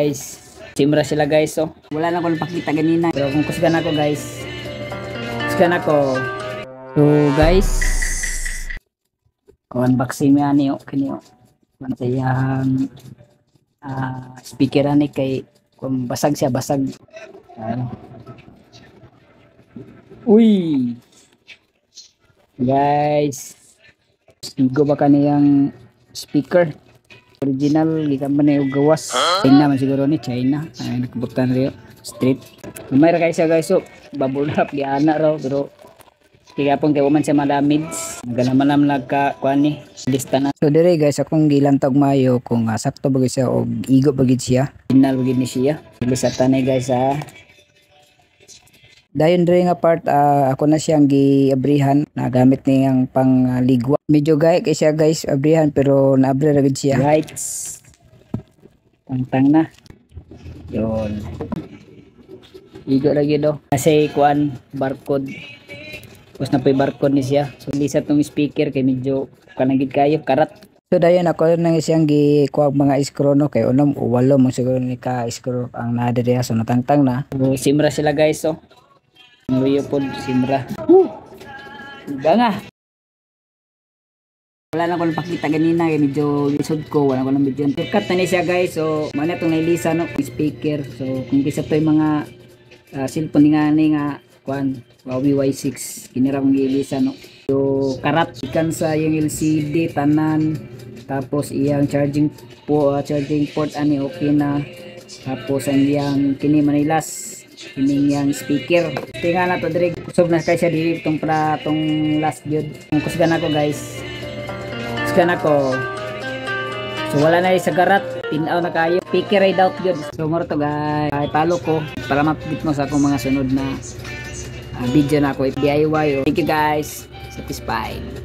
guys. Simra sila guys. So wala na ko napakita ganina. Pero kung kusgan ako guys. Kusgan ako. So guys. Kung unboxing mo yan yun. Kanyo. Mantayang speaker ani kay kung basag siya basag. Uy. Guys. Igo ba kaniyang speaker? Original gikan man yung gawas. China man siguro ni China. Ay nakabutan rin street. Mayroon kayo siya guys. So babulap di anak raw pero kaya pong kay woman siya madamids. Ganaman lang nagka-kuan ni lista na. So dire guys akong gilantog mayo kung sakto bagay siya o igo bagid siya. Final bagid ni siya. Lista tanay guys Dayon dire nga part ako na siyang giabrihan nagamit niyang pangligwa. Medyo gay kay siya guys abrihan pero naabri ra gid siya. Right. Tangtang na. Yon. Igo lagi do. Kasi kuan barcode. Tapos na pa barcode ni siya. So lisa tong speaker kay medyo kanagid kayo karat. So dayon ako nang siyang gikuha mga screw no kay unom walo mo siguro ni ka screw ang naa diri so natangtang na. So, simra sila guys so. Ngayon po simra. Iba nga. Wala na ko napakita ganina kay medyo lisod ko wala ko ng video. Cut na ni siya guys so mana tong nailisa no speaker. So kung kisa to yung mga cellphone nga kuan Huawei Y6 kinira kong gilisa no. So karat ikan sa yung LCD tanan tapos iyang charging port ani okay na tapos ang iyang kini manilas kining yang speaker tinga na to dire kusog na kay siya diri tong last jud kung kusgan ako guys kusgan ako so wala na sa garat tinaw na kayo speaker ay doubt jud so mo to guys ay palo ko para mapigit mo sa akong mga sunod na video na ako DIY. Thank you guys. Satisfied.